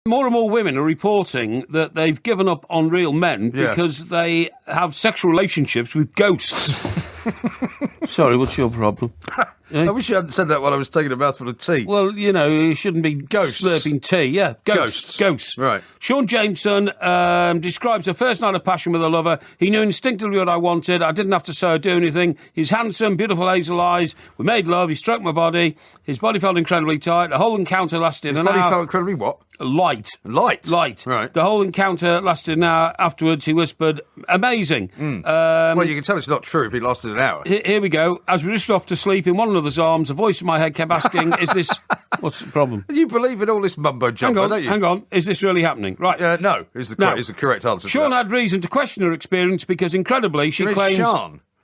More and more women are reporting that they've given up on real men because they have sexual relationships with ghosts. Sorry, what's your problem? I wish you hadn't said that while I was taking a mouthful of tea. Well, you shouldn't be slurping tea. Yeah, ghosts. Right. Sean Jameson describes her first night of passion with a lover. He knew instinctively what I wanted. I didn't have to say or do anything. He's handsome, beautiful hazel eyes. We made love. He stroked my body. His body felt incredibly tight. The whole encounter lasted an hour. His body felt incredibly what? Light. Right. The whole encounter lasted an hour. Afterwards, he whispered, amazing. Well, you can tell it's not true if it lasted an hour. Here we go. As we drifted off to sleep in one another's arms, a voice in my head kept asking, is this... What's the problem? You believe in all this mumbo-jumbo, don't you? Hang on. Is this really happening? Right. No, is the correct answer. Sean had reason to question her experience because, incredibly, she claims...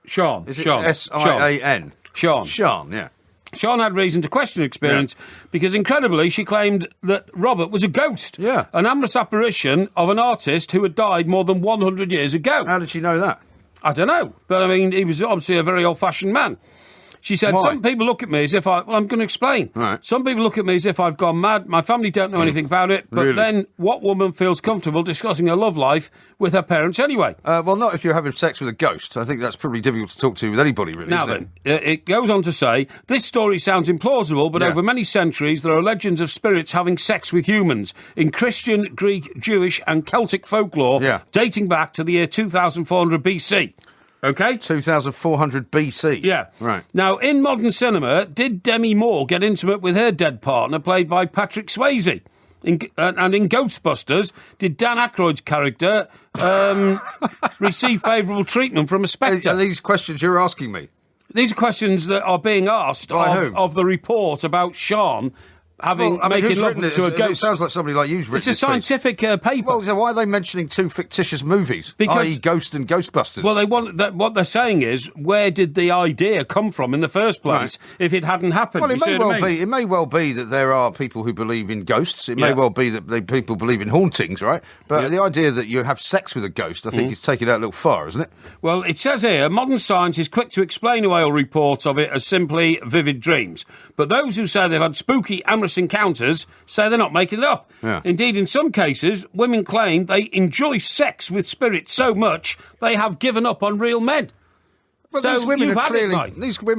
Sean? Is it S-I-A-N? Sean, yeah. Sean had reason to question her experience because, incredibly, she claimed that Robert was a ghost. Yeah. An amorous apparition of an artist who had died more than 100 years ago. How did she know that? I don't know. But, I mean, he was obviously a very old-fashioned man. She said, some people look at me as if I'm going to explain. Right. Some people look at me as if I've gone mad. My family don't know anything about it. But then what woman feels comfortable discussing her love life with her parents anyway? Well, not if you're having sex with a ghost. I think that's probably difficult to talk to with anybody, really. Now then, it goes on to say, this story sounds implausible, but over many centuries there are legends of spirits having sex with humans in Christian, Greek, Jewish and Celtic folklore dating back to the year 2400 BC. OK? 2400 BC. Yeah. Right. Now, in modern cinema, did Demi Moore get intimate with her dead partner, played by Patrick Swayze? And in Ghostbusters, did Dan Aykroyd's character receive favourable treatment from a spectre? Are these questions you're asking me? These are questions that are being asked of the report about Sean making love to a ghost. It sounds like somebody like you's written It's a scientific paper. Well, so why are they mentioning two fictitious movies, i.e. Ghost and Ghostbusters? Well, what they're saying is, where did the idea come from in the first place if it hadn't happened? Well, it may well be that there are people who believe in ghosts. It may well be that people believe in hauntings, right? But the idea that you have sex with a ghost, I think, is taking it out a little far, isn't it? Well, it says here, modern science is quick to explain away all reports of it as simply vivid dreams. But those who say they've had spooky, amorous encounters say they're not making it up. Yeah. Indeed, in some cases, women claim they enjoy sex with spirits so much they have given up on real men. But so these women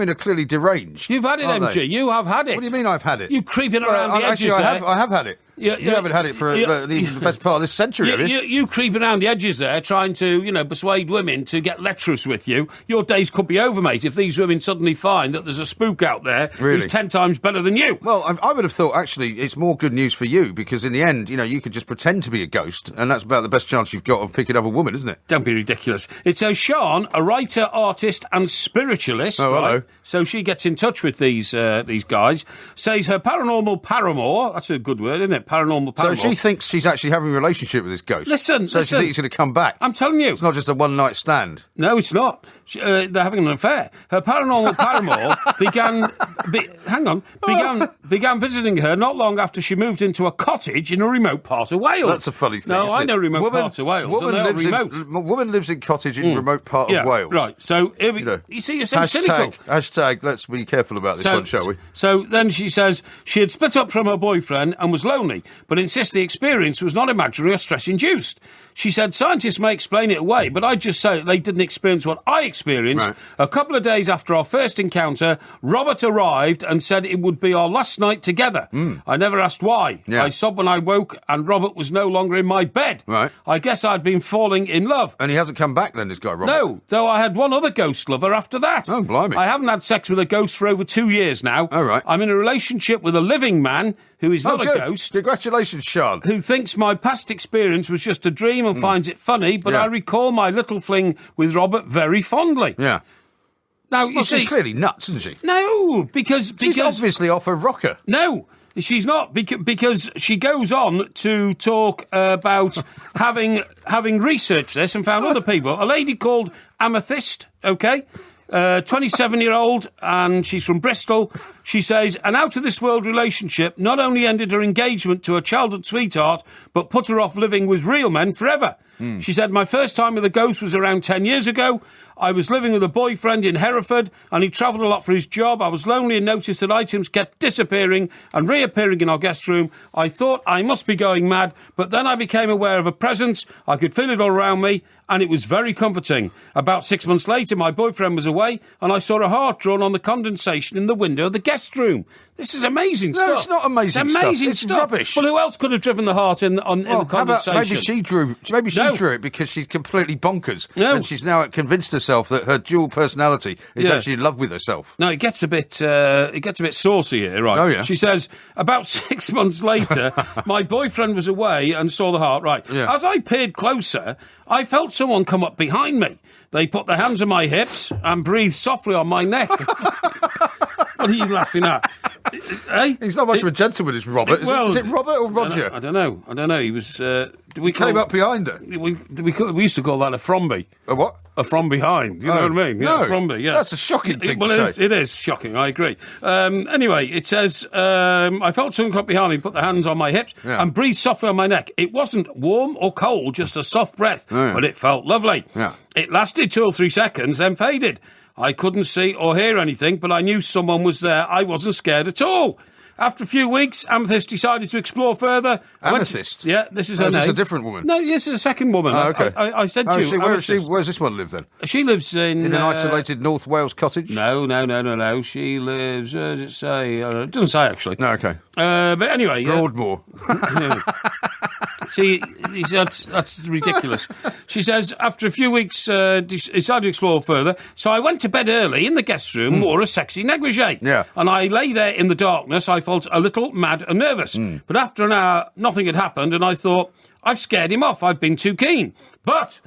are clearly deranged. You've had it, MG. You have had it. What do you mean I've had it? You creeping around the edges there. I have had it. You haven't had it for the best part of this century, have you? You creep around the edges there, trying to, persuade women to get lecherous with you. Your days could be over, mate, if these women suddenly find that there's a spook out there who's 10 times better than you. Well, I would have thought, actually, it's more good news for you, because in the end, you could just pretend to be a ghost, and that's about the best chance you've got of picking up a woman, isn't it? Don't be ridiculous. It says Sean, a writer, artist and spiritualist, hello. So she gets in touch with these guys, says her paranormal paramour, that's a good word, isn't it? Paranormal paramour. So she thinks she's actually having a relationship with this ghost. Listen. She thinks he's going to come back. I'm telling you. It's not just a one-night stand. No, it's not. They're having an affair. Her paranormal paramour began visiting her not long after she moved into a cottage in a remote part of Wales. That's a funny thing. No, I know remote parts of Wales. Woman lives in cottage in remote part of Wales. Right. So you see, you're so cynical. Hashtag. Let's be careful about this one, shall we? So then she says she had split up from her boyfriend and was lonely, but insists the experience was not imaginary or stress-induced. She said, scientists may explain it away, but I'd just say they didn't experience what I experienced. Right. A couple of days after our first encounter, Robert arrived and said it would be our last night together. I never asked why. Yeah. I sobbed when I woke and Robert was no longer in my bed. Right. I guess I'd been falling in love. And he hasn't come back then, this guy, Robert? No, though I had one other ghost lover after that. Oh, blimey. I haven't had sex with a ghost for over 2 years now. Oh, right. I'm in a relationship with a living man who is not a ghost. Congratulations, Sean. Who thinks my past experience was just a dream and finds it funny, but I recall my little fling with Robert very fondly. Yeah. Now, you see... she's clearly nuts, isn't she? No, because... She's obviously off her rocker. No, she's not, because she goes on to talk about having researched this and found other people. A lady called Amethyst, OK? 27-year-old, and she's from Bristol. She says, an out-of-this-world relationship not only ended her engagement to her childhood sweetheart, but put her off living with real men forever. She said, my first time with a ghost was around 10 years ago. I was living with a boyfriend in Hereford and he travelled a lot for his job. I was lonely and noticed that items kept disappearing and reappearing in our guest room. I thought I must be going mad, but then I became aware of a presence. I could feel it all around me and it was very comforting. About 6 months later, my boyfriend was away and I saw a heart drawn on the condensation in the window of the guest room. This is amazing stuff. No, it's not amazing stuff. It's stuff. It's rubbish. Well, who else could have driven the heart in the condensation? Maybe she drew it because she's completely bonkers. No. And she's now convinced herself that her dual personality is actually in love with herself. No, it gets a bit saucy here, right? Oh, yeah. She says, about 6 months later, my boyfriend was away and saw the heart. Right. Yeah. As I peered closer, I felt someone come up behind me. They put their hands on my hips and breathed softly on my neck. What are you laughing at? Hey? He's not much of a gentleman, is Robert. Is it Robert or Roger? I don't know. He was... we came up behind her. We used to call that a fromby. A what? A from behind. You know what I mean? No. A fromby, yeah. That's a shocking thing to say. It is shocking, I agree. Anyway, it says, I felt someone come up behind me, put their hands on my hips and breathed softly on my neck. It wasn't warm or cold, just a soft breath, but it felt lovely. Yeah. It lasted 2 or 3 seconds, then faded. I couldn't see or hear anything, but I knew someone was there. I wasn't scared at all. After a few weeks, Amethyst decided to explore further. Amethyst? Yeah, this is her name. This is a different woman? No, this is a second woman. Oh, okay. I said to you. Where's this one live then? She lives in an isolated North Wales cottage? No. She lives, does it say? It doesn't say, actually. No, okay. But anyway. Broadmoor. See, that's ridiculous. She says, after a few weeks, decided to explore further. So I went to bed early in the guest room, wore a sexy negligee. Yeah. And I lay there in the darkness. I felt a little mad and nervous. But after an hour, nothing had happened. And I thought, I've scared him off. I've been too keen. But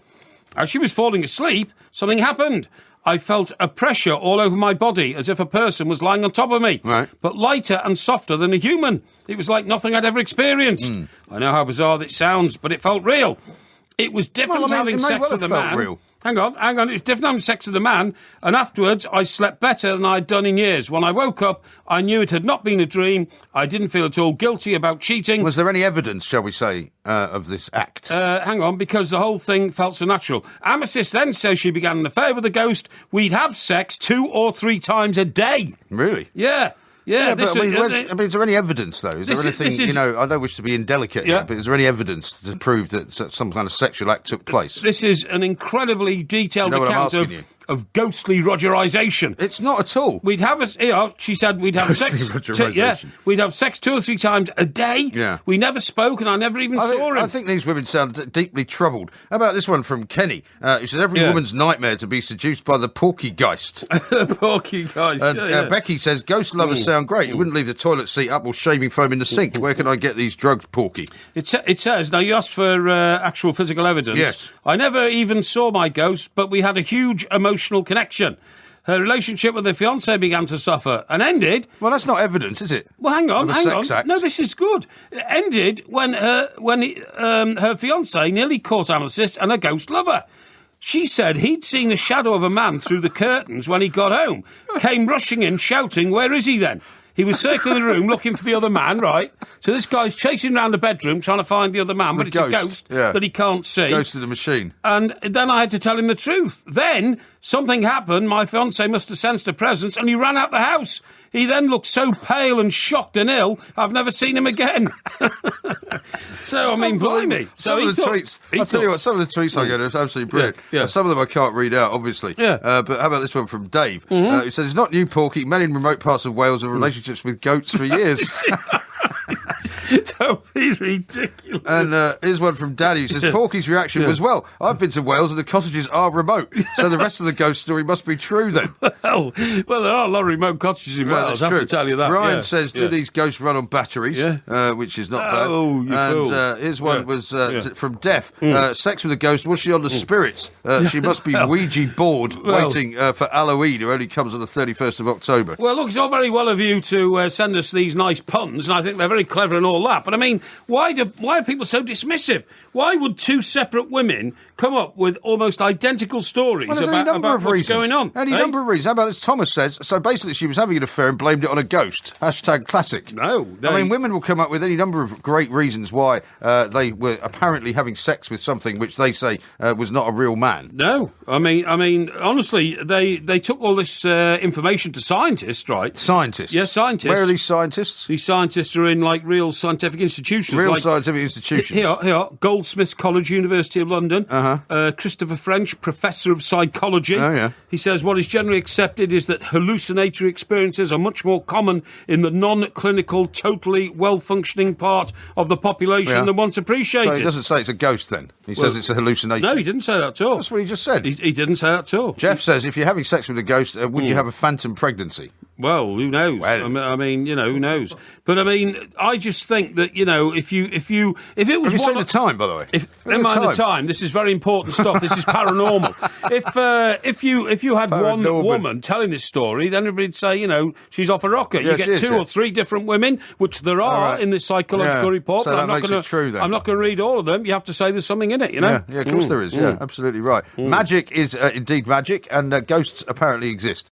as she was falling asleep, something happened. I felt a pressure all over my body, as if a person was lying on top of me, but lighter and softer than a human. It was like nothing I'd ever experienced. I know how bizarre that sounds, but it felt real. It was different having sex with a man. Real. Hang on. It's different having sex with a man, and afterwards I slept better than I'd done in years. When I woke up, I knew it had not been a dream. I didn't feel at all guilty about cheating. Was there any evidence, shall we say, of this act? Hang on, because the whole thing felt so natural. Amethyst then says she began an affair with the ghost. We'd have sex 2 or 3 times a day. Really? Yeah. But is there any evidence, though? Is there anything, I don't wish to be indelicate here, but is there any evidence to prove that some kind of sexual act took place? This is an incredibly detailed account of ghostly Rogerisation. It's not at all. We'd have she said we'd have sex. We'd have sex 2 or 3 times a day. Yeah. We never spoke, and I never even saw him. I think these women sound deeply troubled. How about this one from Kenny? Who says every woman's nightmare to be seduced by the Porky Geist. The Porky Geist. And Becky says ghost lovers sound great. You wouldn't leave the toilet seat up or shaving foam in the sink. Where can I get these drugs, Porky? It says, now you asked for actual physical evidence. Yes. I never even saw my ghost, but we had a huge emotional connection. Her relationship with her fiancé began to suffer and ended... Well, that's not evidence, is it? Well, hang on. Act. No, this is good. It ended when her fiancé nearly caught Amethyst and a ghost lover. She said he'd seen the shadow of a man through the curtains when he got home, came rushing in, shouting, "Where is he then?" He was circling the room looking for the other man, right? So this guy's chasing around the bedroom trying to find the other man, but it's a ghost that he can't see. Ghost of the machine. And then I had to tell him the truth. Then something happened. My fiancé must have sensed a presence and he ran out the house. He then looked so pale and shocked and ill, I've never seen him again. So, I mean, blimey. Some of the tweets I get are absolutely brilliant. Yeah. Some of them I can't read out, obviously. Yeah. But how about this one from Dave? Who says, it's not new, Porky. Men in remote parts of Wales have relationships with goats for years. Don't be ridiculous. And here's one from Daddy who says, Porky's reaction was, well, I've been to Wales and the cottages are remote, so the rest of the ghost story must be true then. Well, there are a lot of remote cottages in Wales, I have to tell you that. Ryan says, do these ghosts run on batteries? Which is not bad. Oh, you fool. And here's one was from Def. Sex with a ghost, was she on the spirits? She must be Ouija bored, waiting for Halloween, who only comes on the 31st of October. Well, look, it's all very well of you to send us these nice puns, and I think they're very clever and all all that, but I mean, why are people so dismissive? Why would two separate women come up with almost identical stories about what's going on? Any number of reasons. How about this? Thomas says, so basically she was having an affair and blamed it on a ghost. Hashtag classic. No. I mean, women will come up with any number of great reasons why they were apparently having sex with something which they say was not a real man. No. I mean, honestly, they took all this information to scientists, right? Scientists? Yeah, scientists. Where are these scientists? These scientists are in, like, real scientific institutions. Real scientific institutions. Here, Goldsmiths College, University of London. Christopher French, Professor of Psychology. Oh, yeah. He says what is generally accepted is that hallucinatory experiences are much more common in the non-clinical, totally well-functioning part of the population than once appreciated. So he doesn't say it's a ghost then? He says it's a hallucination? No, he didn't say that at all. That's what he just said. He didn't say that at all. Jeff says, if you're having sex with a ghost, would you have a phantom pregnancy? Well, who knows? Well. I mean, who knows? But I mean, I just think that if it was have you seen the time, by the way? Never mind the time. This is very important stuff. This is paranormal. If you had one woman telling this story, then everybody'd say, she's off a rocker. Yes, you get two or three different women, which there are in this psychological report. So but that makes it true, then. I'm not going to read all of them. You have to say there's something in it. Yeah, of course there is. Yeah, absolutely right. Magic is indeed magic, and ghosts apparently exist.